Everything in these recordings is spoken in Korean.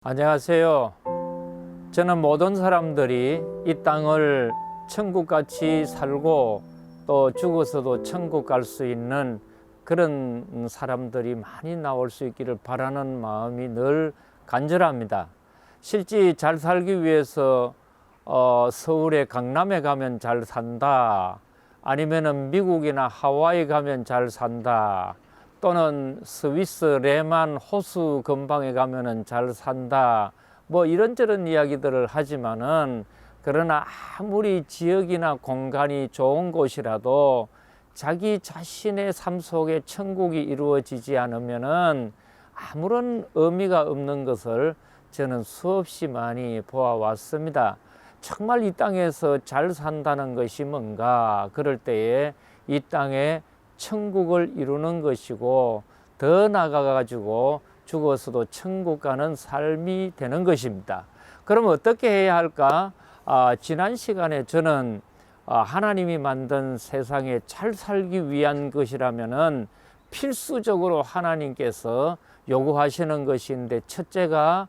안녕하세요. 저는 모든 사람들이 이 땅을 천국같이 살고 또 죽어서도 천국 갈 수 있는 그런 사람들이 많이 나올 수 있기를 바라는 마음이 늘 간절합니다. 실제 잘 살기 위해서 서울의 강남에 가면 잘 산다, 아니면은 미국이나 하와이 가면 잘 산다, 또는 스위스 레만 호수 근방에 가면은 잘 산다, 뭐 이런저런 이야기들을 하지만은, 그러나 아무리 지역이나 공간이 좋은 곳이라도 자기 자신의 삶 속에 천국이 이루어지지 않으면은 아무런 의미가 없는 것을 저는 수없이 많이 보아왔습니다. 정말 이 땅에서 잘 산다는 것이 뭔가, 그럴 때에 이 땅에 천국을 이루는 것이고, 더 나아가가지고 죽어서도 천국 가는 삶이 되는 것입니다. 그럼 어떻게 해야 할까? 지난 시간에 저는 하나님이 만든 세상에 잘 살기 위한 것이라면은 필수적으로 하나님께서 요구하시는 것인데, 첫째가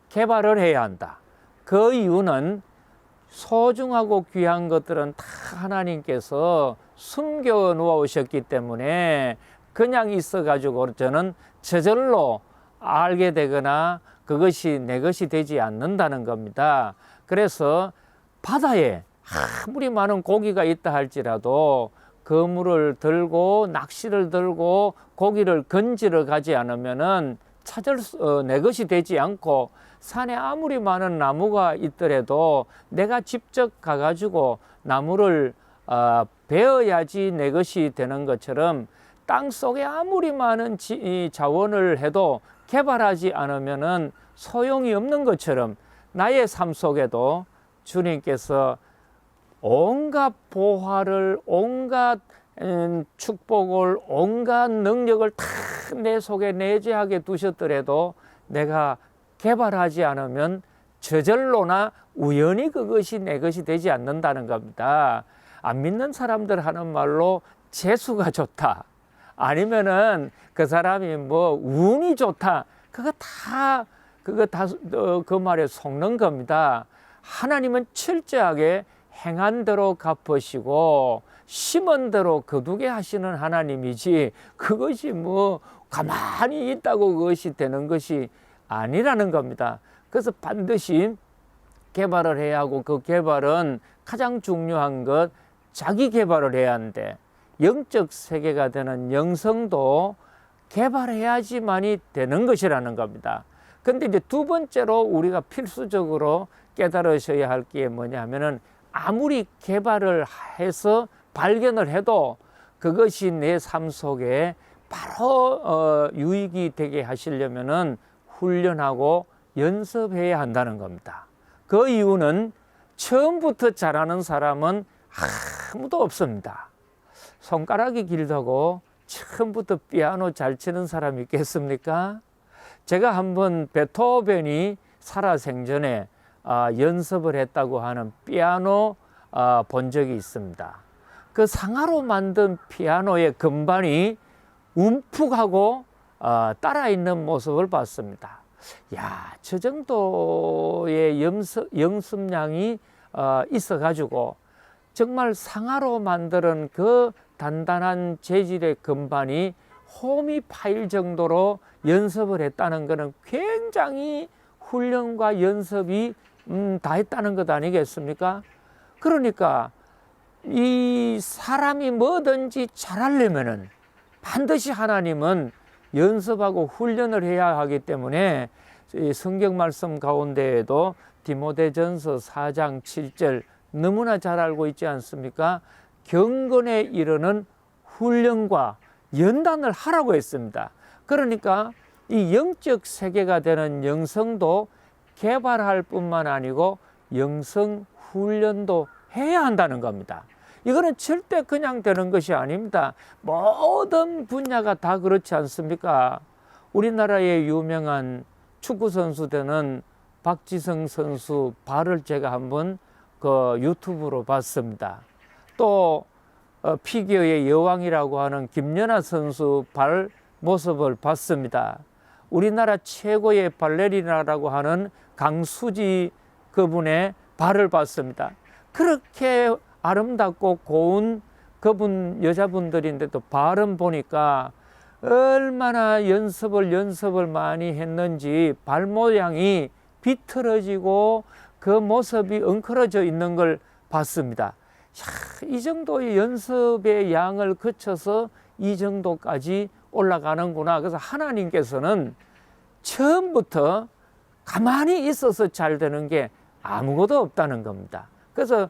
개발을 해야 한다. 그 이유는 소중하고 귀한 것들은 다 하나님께서 숨겨 놓으셨기 때문에 그냥 있어 가지고 저는 저절로 알게 되거나 그것이 내 것이 되지 않는다는 겁니다. 그래서 바다에 아무리 많은 고기가 있다 할지라도 그물을 들고 낚시를 들고 고기를 건지러 가지 않으면은 내 것이 되지 않고, 산에 아무리 많은 나무가 있더라도 내가 직접 가가지고 나무를 베어야지 내 것이 되는 것처럼, 땅 속에 아무리 많은 자원을 해도 개발하지 않으면은 소용이 없는 것처럼, 나의 삶 속에도 주님께서 온갖 보화를, 온갖 축복을, 온갖 능력을 다 내 속에 내재하게 두셨더라도 내가 개발하지 않으면 저절로나 우연히 그것이 내 것이 되지 않는다는 겁니다. 안 믿는 사람들 하는 말로 재수가 좋다, 아니면은 그 사람이 뭐 운이 좋다, 그거 다 그 말에 속는 겁니다. 하나님은 철저하게 행한 대로 갚으시고 심은 대로 거두게 하시는 하나님이지, 그것이 뭐 가만히 있다고 그것이 되는 것이 아니라는 겁니다. 그래서 반드시 개발을 해야 하고, 그 개발은 가장 중요한 것, 자기 개발을 해야 하는데, 영적 세계가 되는 영성도 개발해야지만이 되는 것이라는 겁니다. 근데 이제 두 번째로 우리가 필수적으로 깨달으셔야 할 게 뭐냐면은, 아무리 개발을 해서 발견을 해도 그것이 내 삶 속에 바로 유익이 되게 하시려면은 훈련하고 연습해야 한다는 겁니다. 그 이유는 처음부터 잘하는 사람은 아무도 없습니다. 손가락이 길다고 처음부터 피아노 잘 치는 사람이 있겠습니까? 제가 한번 베토벤이 살아생전에 연습을 했다고 하는 피아노 본 적이 있습니다. 그 상아로 만든 피아노의 건반이 움푹하고 따라 있는 모습을 봤습니다. 야, 저 정도의 연습량이 있어 가지고 정말 상아로 만드는 그 단단한 재질의 건반이 홈이 파일 정도로 연습을 했다는 것은 굉장히 훈련과 연습이 다 했다는 것 아니겠습니까? 그러니까 이 사람이 뭐든지 잘하려면은 반드시 하나님은 연습하고 훈련을 해야 하기 때문에, 이 성경 말씀 가운데에도 디모데전서 4장 7절 너무나 잘 알고 있지 않습니까? 경건에 이르는 훈련과 연단을 하라고 했습니다. 그러니까 이 영적 세계가 되는 영성도 개발할 뿐만 아니고 영성 훈련도 해야 한다는 겁니다. 이거는 절대 그냥 되는 것이 아닙니다. 모든 분야가 다 그렇지 않습니까? 우리나라의 유명한 축구 선수 되는 박지성 선수 발을 제가 한번 그 유튜브로 봤습니다. 또 피겨의 여왕이라고 하는 김연아 선수 발 모습을 봤습니다. 우리나라 최고의 발레리나라고 하는 강수지 그분의 발을 봤습니다. 그렇게 아름답고 고운 그분 여자분들인데도 발은 보니까 얼마나 연습을 많이 했는지 발 모양이 비틀어지고 그 모습이 엉클어져 있는 걸 봤습니다. 야, 이 정도의 연습의 양을 거쳐서 이 정도까지 올라가는구나. 그래서 하나님께서는 처음부터 가만히 있어서 잘 되는 게 아무것도 없다는 겁니다. 그래서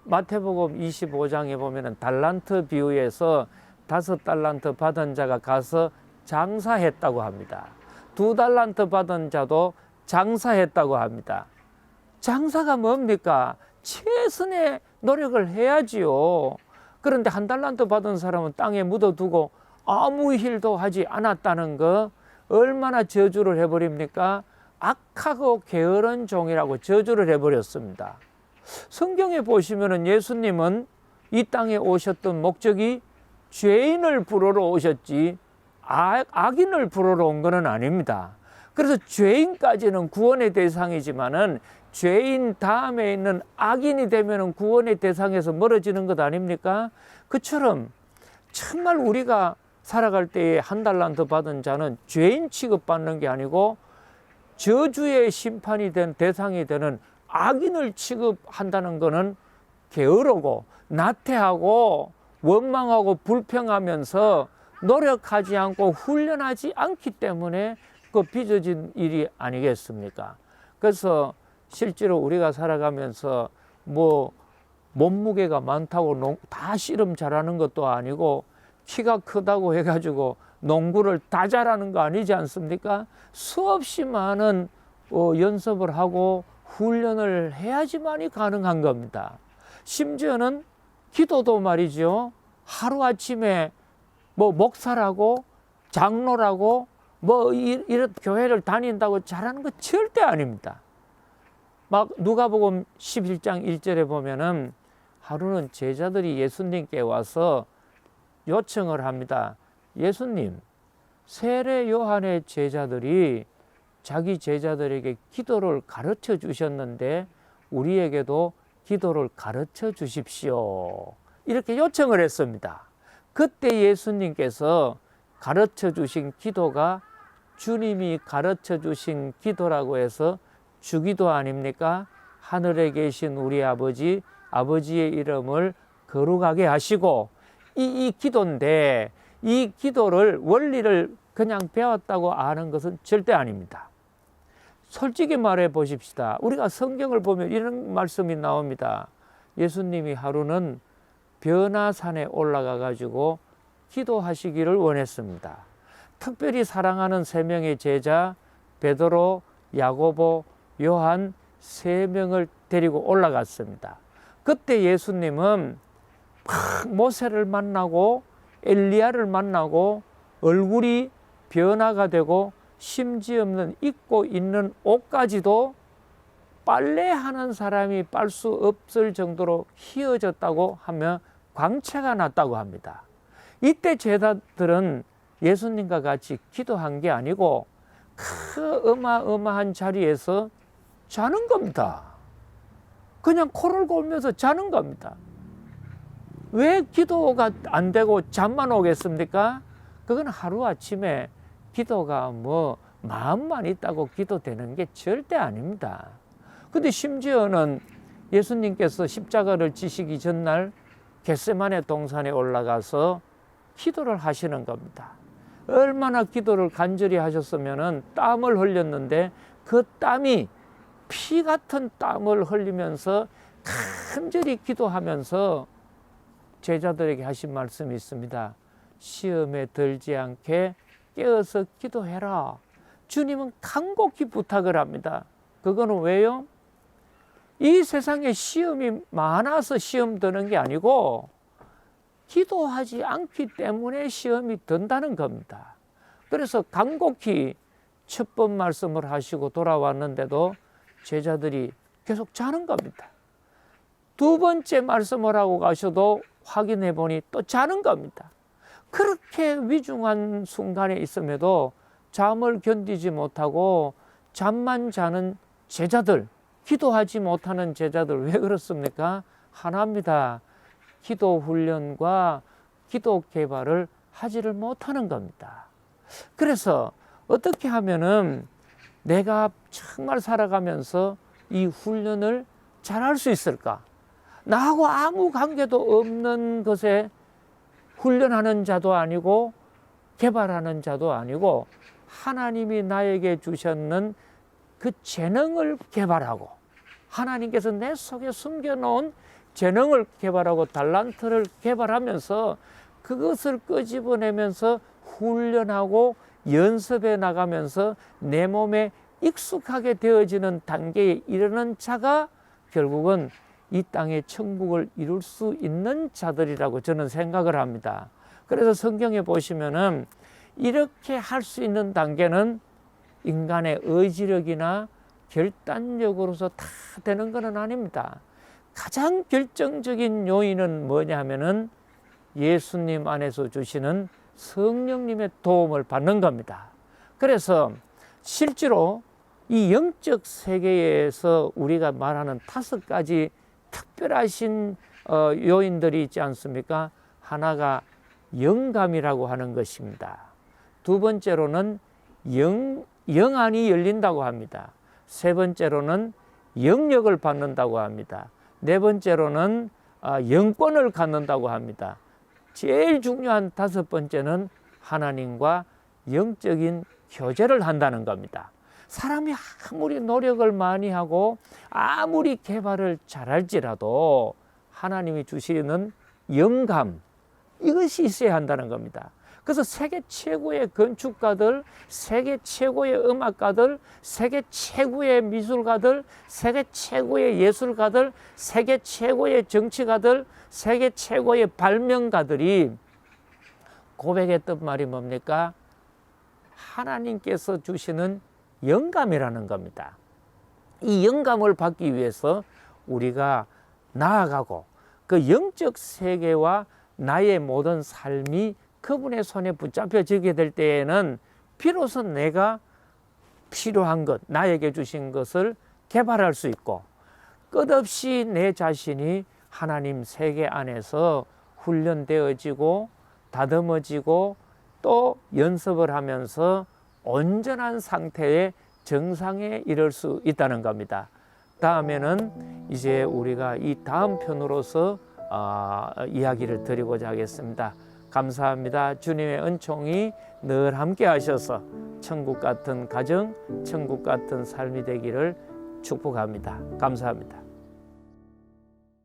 마태복음 25장에 보면은 달란트 비유에서 5달란트 받은 자가 가서 장사했다고 합니다. 2달란트 받은 자도 장사했다고 합니다. 장사가 뭡니까? 최선의 노력을 해야지요. 그런데 1달란트 받은 사람은 땅에 묻어두고 아무 일도 하지 않았다는 거 얼마나 저주를 해버립니까? 악하고 게으른 종이라고 저주를 해버렸습니다. 성경에 보시면은 예수님은 이 땅에 오셨던 목적이 죄인을 부르러 오셨지 악인을 부르러 온 것은 아닙니다. 그래서 죄인까지는 구원의 대상이지만은 죄인 다음에 있는 악인이 되면은 구원의 대상에서 멀어지는 것 아닙니까? 그처럼 정말 우리가 살아갈 때에 1달란트 받은 자는 죄인 취급받는 게 아니고 저주의 심판이 된 대상이 되는 악인을 취급한다는 것은 게으르고 나태하고 원망하고 불평하면서 노력하지 않고 훈련하지 않기 때문에 그 빚어진 일이 아니겠습니까? 그래서 실제로 우리가 살아가면서 뭐 몸무게가 많다고 다 씨름 잘하는 것도 아니고 키가 크다고 해가지고 농구를 다 잘하는 거 아니지 않습니까? 수없이 많은 연습을 하고 훈련을 해야지만이 가능한 겁니다. 심지어는 기도도 말이죠. 하루아침에 뭐 목사라고 장로라고 뭐 이런 교회를 다닌다고 잘하는 거 절대 아닙니다. 막 누가복음 11장 1절에 보면은 하루는 제자들이 예수님께 와서 요청을 합니다. 예수님, 세례 요한의 제자들이 자기 제자들에게 기도를 가르쳐 주셨는데 우리에게도 기도를 가르쳐 주십시오. 이렇게 요청을 했습니다. 그때 예수님께서 가르쳐 주신 기도가 주님이 가르쳐 주신 기도라고 해서 주기도 아닙니까? 하늘에 계신 우리 아버지, 아버지의 이름을 거룩하게 하시고 이 기도인데 이 기도를 원리를 그냥 배웠다고 아는 것은 절대 아닙니다. 솔직히 말해 보십시다. 우리가 성경을 보면 이런 말씀이 나옵니다. 예수님이 하루는 변화산에 올라가 가지고 기도하시기를 원했습니다. 특별히 사랑하는 3명의 제자 베드로, 야고보, 요한 3명을 데리고 올라갔습니다. 그때 예수님은 모세를 만나고 엘리야를 만나고 얼굴이 변화가 되고 심지 없는 입고 있는 옷까지도 빨래하는 사람이 빨 수 없을 정도로 휘어졌다고 하며 광채가 났다고 합니다. 이때 제자들은 예수님과 같이 기도한 게 아니고 그 어마어마한 자리에서 자는 겁니다. 그냥 코를 골면서 자는 겁니다. 왜 기도가 안 되고 잠만 오겠습니까? 그건 하루아침에 기도가 뭐 마음만 있다고 기도되는 게 절대 아닙니다. 근데 심지어는 예수님께서 십자가를 지시기 전날 겟세마네 동산에 올라가서 기도를 하시는 겁니다. 얼마나 기도를 간절히 하셨으면은 땀을 흘렸는데 그 땀이 피 같은 땀을 흘리면서 간절히 기도하면서 제자들에게 하신 말씀이 있습니다. 시험에 들지 않게 깨어서 기도해라. 주님은 간곡히 부탁을 합니다. 그거는 왜요? 이 세상에 시험이 많아서 시험 드는 게 아니고 기도하지 않기 때문에 시험이 든다는 겁니다. 그래서 간곡히 첫 번 말씀을 하시고 돌아왔는데도 제자들이 계속 자는 겁니다. 2번째 말씀을 하고 가셔도 확인해 보니 또 자는 겁니다. 그렇게 위중한 순간에 있음에도 잠을 견디지 못하고 잠만 자는 제자들, 기도하지 못하는 제자들 왜 그렇습니까? 하나입니다. 기도 훈련과 기도 개발을 하지를 못하는 겁니다. 그래서 어떻게 하면은 내가 정말 살아가면서 이 훈련을 잘할 수 있을까? 나하고 아무 관계도 없는 것에 훈련하는 자도 아니고 개발하는 자도 아니고 하나님이 나에게 주셨는 그 재능을 개발하고 하나님께서 내 속에 숨겨놓은 재능을 개발하고 달란트를 개발하면서 그것을 끄집어내면서 훈련하고 연습해 나가면서 내 몸에 익숙하게 되어지는 단계에 이르는 자가 결국은 이 땅의 천국을 이룰 수 있는 자들이라고 저는 생각을 합니다. 그래서 성경에 보시면은 이렇게 할 수 있는 단계는 인간의 의지력이나 결단력으로서 다 되는 것은 아닙니다. 가장 결정적인 요인은 뭐냐 하면은 예수님 안에서 주시는 성령님의 도움을 받는 겁니다. 그래서 실제로 이 영적 세계에서 우리가 말하는 5가지 특별하신 요인들이 있지 않습니까? 하나가 영감이라고 하는 것입니다. 두 번째로는 영안이 열린다고 합니다. 세 번째로는 영력을 받는다고 합니다. 네 번째로는 영권을 갖는다고 합니다. 제일 중요한 5번째는 하나님과 영적인 교제를 한다는 겁니다. 사람이 아무리 노력을 많이 하고 아무리 개발을 잘할지라도 하나님이 주시는 영감, 이것이 있어야 한다는 겁니다. 그래서 세계 최고의 건축가들, 세계 최고의 음악가들, 세계 최고의 미술가들, 세계 최고의 예술가들, 세계 최고의 정치가들, 세계 최고의 발명가들이 고백했던 말이 뭡니까? 하나님께서 주시는 영감이라는 겁니다. 이 영감을 받기 위해서 우리가 나아가고 그 영적 세계와 나의 모든 삶이 그분의 손에 붙잡혀지게 될 때에는 비로소 내가 필요한 것, 나에게 주신 것을 개발할 수 있고 끝없이 내 자신이 하나님 세계 안에서 훈련되어지고 다듬어지고 또 연습을 하면서 온전한 상태의 정상에 이를 수 있다는 겁니다. 다음에는 이제 우리가 이 다음 편으로서 이야기를 드리고자 하겠습니다. 감사합니다. 주님의 은총이 늘 함께 하셔서 천국 같은 가정, 천국 같은 삶이 되기를 축복합니다. 감사합니다.